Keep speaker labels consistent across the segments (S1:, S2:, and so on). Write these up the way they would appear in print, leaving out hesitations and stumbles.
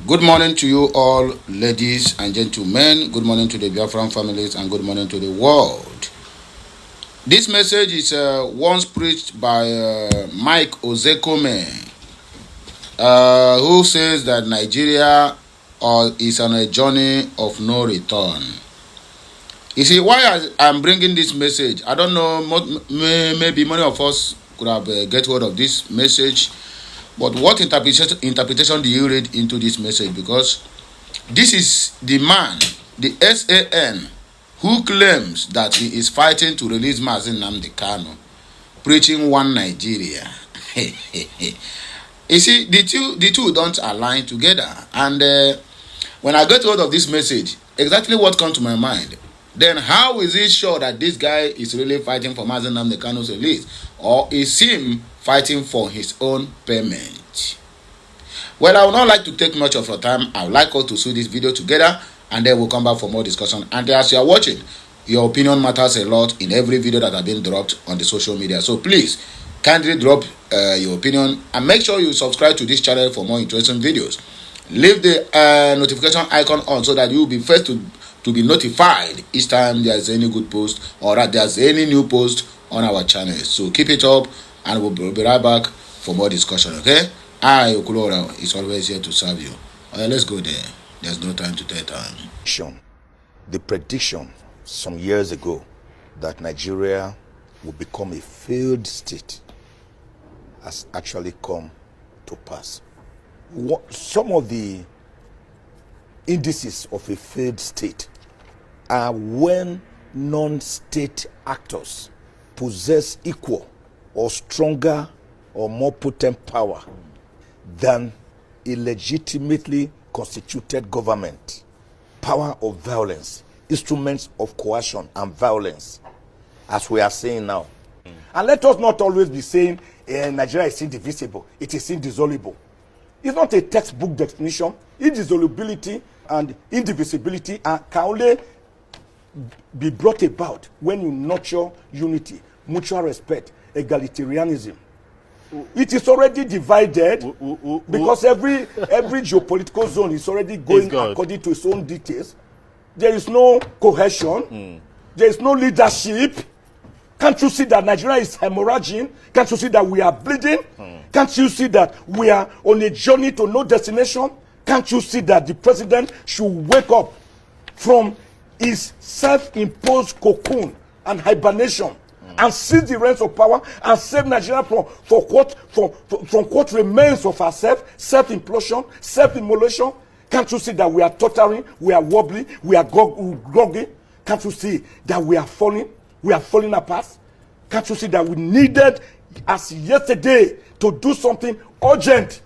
S1: Good morning to you all, ladies and gentlemen. Good morning to the Biafran families and good morning to the world. This message is once preached by Mike OZEKOHME, who says that Nigeria is on a journey of no return. You see, why I'm bringing this message, I don't know, maybe many of us could have get hold of this message, but what interpretation do you read into this message? Because this is the man, the SAN, who claims that he is fighting to release Nnamdi Kanu, preaching one Nigeria. You see, the two don't align together. And when I get hold of this message, exactly what comes to my mind, then how is it sure that this guy is really fighting for Nnamdi Kanu's release? Or is him fighting for his own payment? Well, I would not like to take much of your time. I would like us to see this video together and then we'll come back for more discussion. And as you are watching, your opinion matters a lot in every video that have been dropped on the social media. So please, kindly drop your opinion and make sure you subscribe to this channel for more interesting videos. Leave the notification icon on so that you will be first to be notified each time there's any good post or that there's any new post on our channel. So keep it up and we'll be right back for more discussion, okay? I, Okulora, is always here to serve you. Okay, let's go there. There's no time to take time.
S2: The prediction some years ago that Nigeria would become a failed state has actually come to pass. Some of the indices of a failed state are when non-state actors possess equal or stronger or more potent power than a legitimately constituted government, power of violence, instruments of coercion and violence, as we are saying now. And let us not always be saying Nigeria is indivisible, it is indissoluble. It's not a textbook definition. Indissolubility and indivisibility can only be brought about when you nurture unity, mutual respect, egalitarianism. It is already divided because every geopolitical zone is already going according to its own details. There is no cohesion. There is no leadership. Can't you see that Nigeria is hemorrhaging? Can't you see that we are bleeding? Can't you see that we are on a journey to no destination? Can't you see that the president should wake up from his self-imposed cocoon and hibernation and seize the reins of power and save Nigeria from what remains of ourselves, self-implosion, self-immolation? Can't you see that we are tottering, we are wobbly, we are groggy? Can't you see that we are falling? We are falling apart. Can't you see that we needed, as yesterday, to do something urgent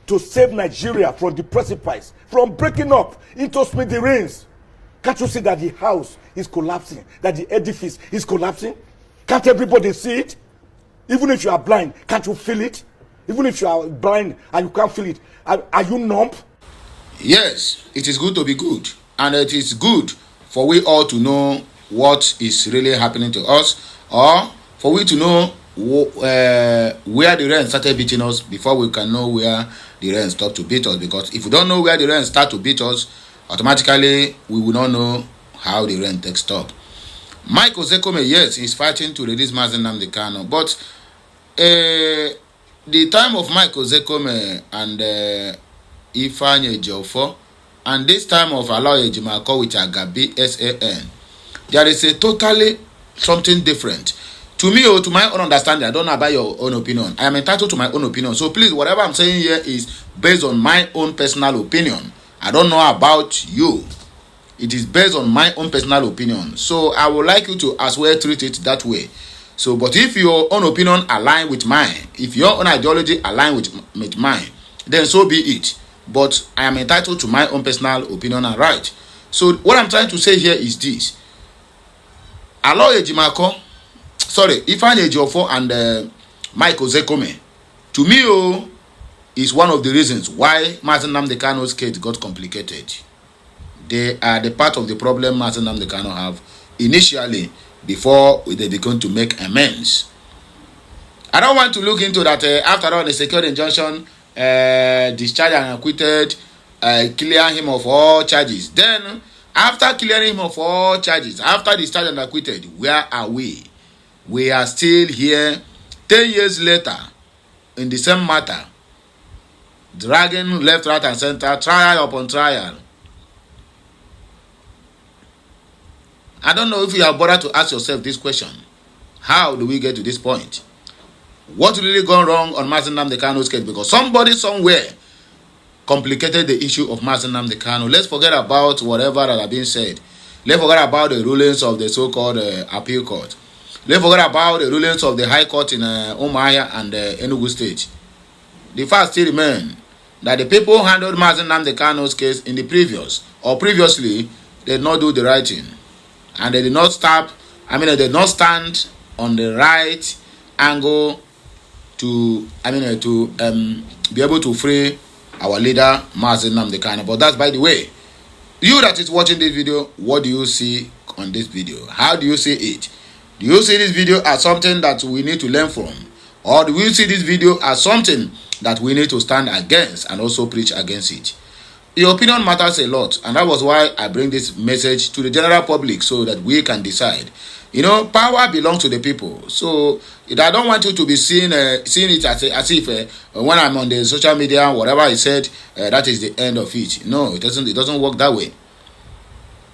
S2: to save Nigeria from the precipice, from breaking up into smithereens? Can't you see that the house is collapsing, that the edifice is collapsing? Can't everybody see it? Even if you are blind, can't you feel it? Even if you are blind and you can't feel it, are you numb?
S1: Yes, it is good to be good. And it is good for we all to know what is really happening to us, or for we to know where the rain started beating us before we can know where the rain stopped to beat us. Because if we don't know where the rain start to beat us, automatically we will not know how the rain takes stop. Mike OZEKOHME, yes, he's fighting to release Nnamdi Kanu, but the time of Mike OZEKOHME and Ifeanyi Ejiofor, and this time of Aloy Ejimako with Agabi SAN, there is a totally something different. To me, or to my own understanding, I don't know about your own opinion. I am entitled to my own opinion. So please, whatever I'm saying here is based on my own personal opinion. I don't know about you. It is based on my own personal opinion. So I would like you to as well treat it that way. So, but if your own opinion align with mine, if your own ideology align with mine, then so be it. But I am entitled to my own personal opinion and right. So what I'm trying to say here is this. Aloy Ejimako, Ifeanyi Ejiofor and Mike OZEKOHME, to me, is one of the reasons why Nnamdi Kanu's case got complicated. They are the part of the problem Nnamdi Kanu have initially before they begin to make amends. I don't want to look into that. After all, the secured injunction, discharged and acquitted, clear him of all charges. Then, after clearing him of all charges, after the charge and acquitted, where are we? We are still here 10 years later in the same matter, dragging left, right, and center, trial upon trial. I don't know if you have bothered to ask yourself this question. How do we get to this point? What really gone wrong on Nnamdi Kanu's case? Because somebody somewhere complicated the issue of Nnamdi Kanu. Let's forget about whatever that has been said. Let's forget about the rulings of the so-called appeal court. Let's forget about the rulings of the High Court in Umuahia and Enugu State. The fact still remains that the people who handled Nnamdi Kanu's case in the previously did not do the right thing. And they did not they did not stand on the right angle to be able to free our leader Nnamdi Kanu. But that's by the way. You that is watching this video, what do you see on this video? How do you see it? Do you see this video as something that we need to learn from? Or do you see this video as something that we need to stand against and also preach against it? Your opinion matters a lot, and that was why I bring this message to the general public so that we can decide. Power belongs to the people. So I don't want you to be seeing it as if when I'm on the social media, whatever I said, that is the end of it. No, it doesn't work that way.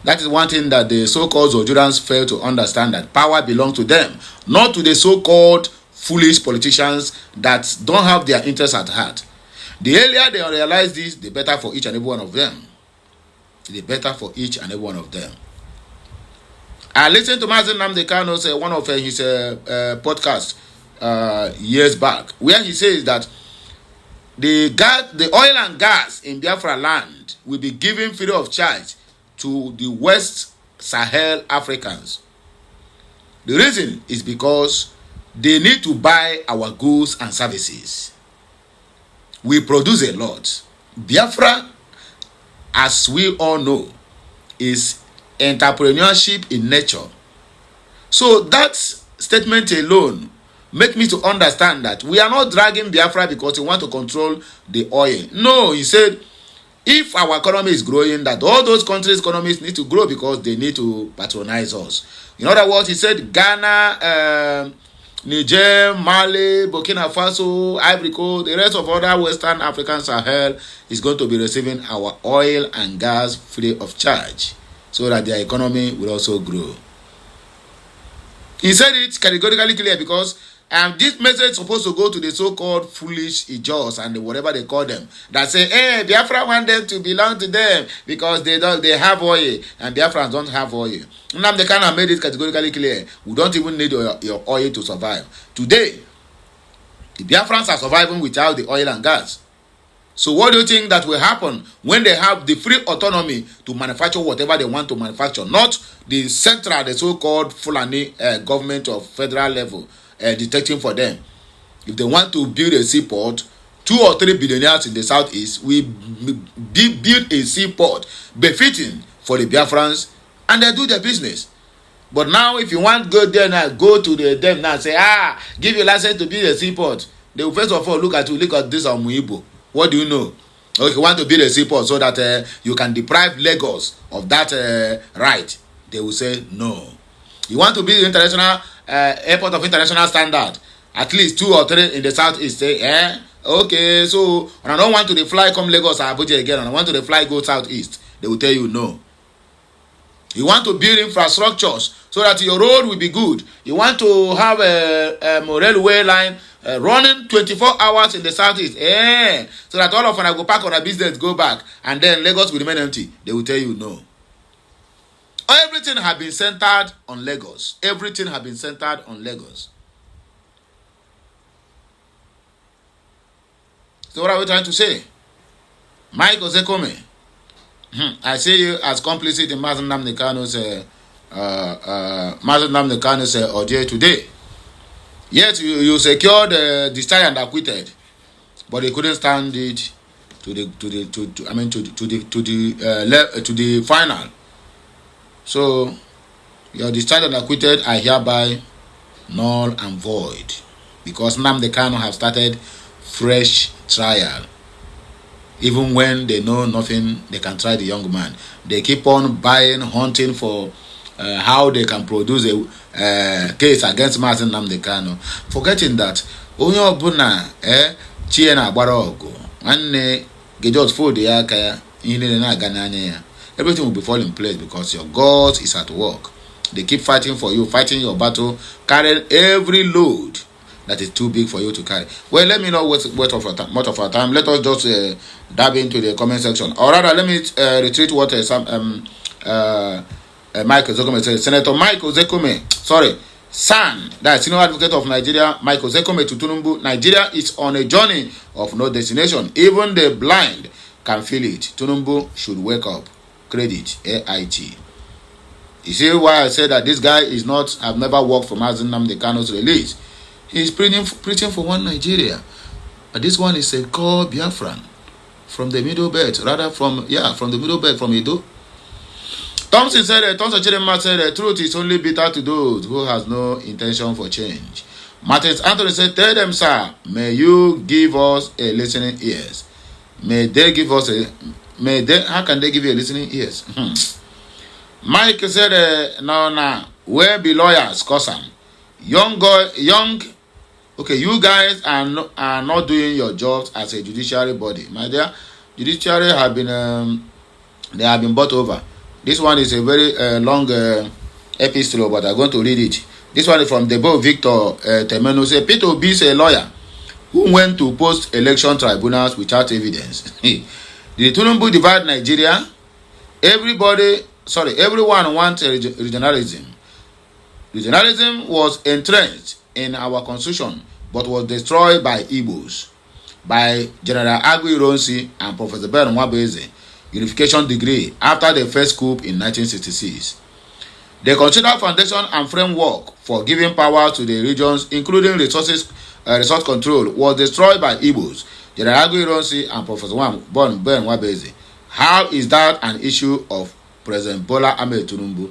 S1: That is one thing that the so-called Zojurans fail to understand, that power belongs to them, not to the so-called foolish politicians that don't have their interests at heart. The earlier they realize this, the better for each and every one of them. The better for each and every one of them. I listened to Nnamdi Kanu say one of his podcasts years back, where he says that the oil and gas in Biafra land will be given free of charge to the West Sahel Africans. The reason is because they need to buy our goods and services. We produce a lot. Biafra, as we all know, is entrepreneurship in nature. So that statement alone make me to understand that we are not dragging Biafra because we want to control the oil. No, he said, if our economy is growing, that all those countries' economies need to grow because they need to patronize us. In other words, he said Ghana, Niger, Mali, Burkina Faso, Ivory Coast, the rest of other Western African Sahel is going to be receiving our oil and gas free of charge so that their economy will also grow. He said it categorically clear because this message is supposed to go to the so-called foolish Ijos and whatever they call them that say, hey, Biafra want them to belong to them because they have oil and Biafrans don't have oil. Nnamdi Kanu made it categorically clear. We don't even need your oil to survive. Today, the Biafrans are surviving without the oil and gas. So what do you think that will happen when they have the free autonomy to manufacture whatever they want to manufacture? Not the central, the so-called Fulani government of federal level detecting for them. If they want to build a seaport, 2 or 3 billionaires in the southeast will build a seaport befitting for the Biafrans and they do their business. But now if you want to go there now, go to them now and say, give you license to build a seaport. They will first of all look at this on Muibo. What do you know? Or if you want to build a seaport so that you can deprive Lagos of that right, they will say no. You want to build international airport of international standard, at least 2 or 3 in the southeast, say, okay, so when I don't want to fly come Lagos or Abuja again, and I want to fly go southeast, they will tell you no. You want to build infrastructures so that your road will be good. You want to have a railway line running 24 hours in the southeast, so that all of them go back on a business, go back, and then Lagos will remain empty. They will tell you no. Everything has been centered on Lagos. Everything has been centered on Lagos. So what are we trying to say? Mike OZEKOHME, I see you as complicit in Nnamdi Kanu's audio today. Yet you secured the trial and acquitted, but they couldn't stand it to the final. So your discharged and acquitted are hereby null and void because Nnamdi Kanu have started fresh trial. even when they know nothing, they can try the young man. They keep on buying, hunting for how they can produce a case against Nnamdi Kanu, forgetting that onye ọbụla chie na agbara ọgụ nwanne just fold ya aka ya ihe niile na-aga n'anya ya. Everything will be fall in place because your God is at work. They keep fighting for you, fighting your battle, carrying every load that is too big for you to carry. Well, let me not waste much of our time. Let us just dive into the comment section. Or rather, let me retreat what Mike OZEKOHME said. Senator Mike OZEKOHME, sorry, San, that senior advocate of Nigeria, Mike OZEKOHME to Tinubu, Nigeria is on a journey of no destination. Even the blind can feel it. Tinubu should wake up. Credit, AIT. You see why I said that this guy is not, I've never worked for Nnamdi Kanu's release. He's preaching for one Nigeria. But this one is a called Biafran from the middle belt, rather from the middle belt from Edo. Thompson said, Thompson Chidema said, the truth is only bitter to those who has no intention for change. Martins Anthony said, tell them, sir, may you give us a listening ears. May they give us how can they give you a listening ears? Mike said, no, where be lawyers, Kosam? Okay, you guys are not doing your jobs as a judiciary body. My dear, judiciary have been, they have been bought over. This one is a very long epistle, but I'm going to read it. This one is from Debo Victor Temenu. Say, Peter Obi is a lawyer who went to post-election tribunals without evidence. Did Tinubu divide Nigeria? Everyone wants regionalism. Regionalism was entrenched in our constitution, but was destroyed by Igbos, by General Agui Ironsi and Professor Ben Nwabeze. Unification degree after the first coup in 1966. The constitutional foundation and framework for giving power to the regions, including resource control, was destroyed by Igbos, General Agui Ironsi and Professor Ben Nwabeze. How is that an issue of President Bola Ahmed Tinubu?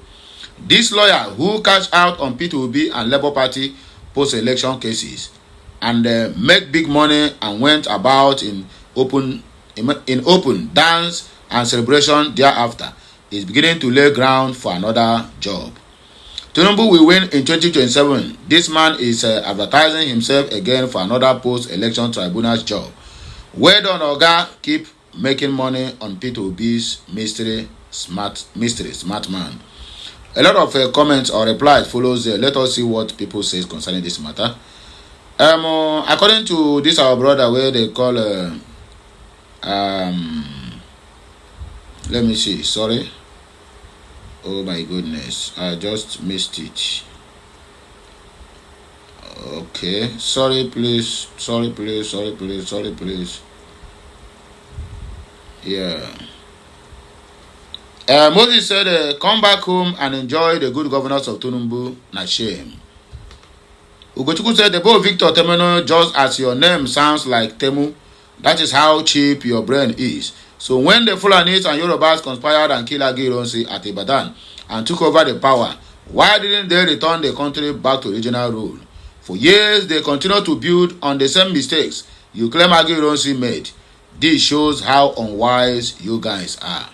S1: This lawyer who cashed out on P2B and Labour Party post-election cases and make big money and went about in open dance and celebration thereafter is beginning to lay ground for another job. Tinubu will win in 2027. This man is advertising himself again for another post-election tribunal's job. Well done, Oga. Keep making money on P2B's mystery smart man. A lot of comments or replies follows. Let us see what people say concerning this matter. According to this our brother, where they call let me see. Sorry. Oh my goodness. I just missed it. Okay. Sorry, please. Yeah. Moses said, come back home and enjoy the good governance of Tinubu. Na shame. Ugochukwu said, the boy Victor Temeno, just as your name sounds like Temu, that is how cheap your brain is. So when the Fulanis and Yorubas conspired and killed Agui Ironsi at Ibadan and took over the power, why didn't they return the country back to regional rule? For years, they continued to build on the same mistakes you claim Agui Ironsi made. This shows how unwise you guys are.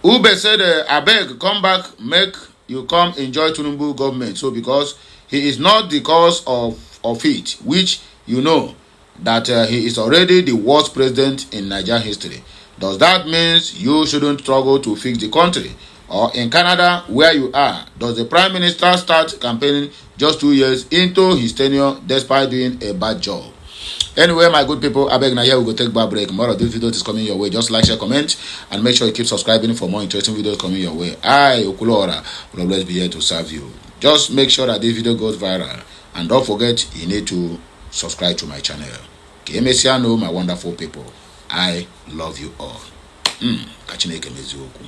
S1: Ube said, abeg, come back, make you come enjoy Tinubu government. So because he is not the cause of it, which you know, that he is already the worst president in Nigerian history. Does that mean you shouldn't struggle to fix the country? Or in Canada, where you are, does the Prime Minister start campaigning just 2 years into his tenure despite doing a bad job? Anyway, my good people, I beg now here we go take a break. More of this video is coming your way. Just like, share, comment, and make sure you keep subscribing for more interesting videos coming your way. I, Okulora, will always be here to serve you. Just make sure that this video goes viral. And don't forget, you need to subscribe to my channel. KMSiano, my wonderful people. I love you all. Kachineke meziokwu.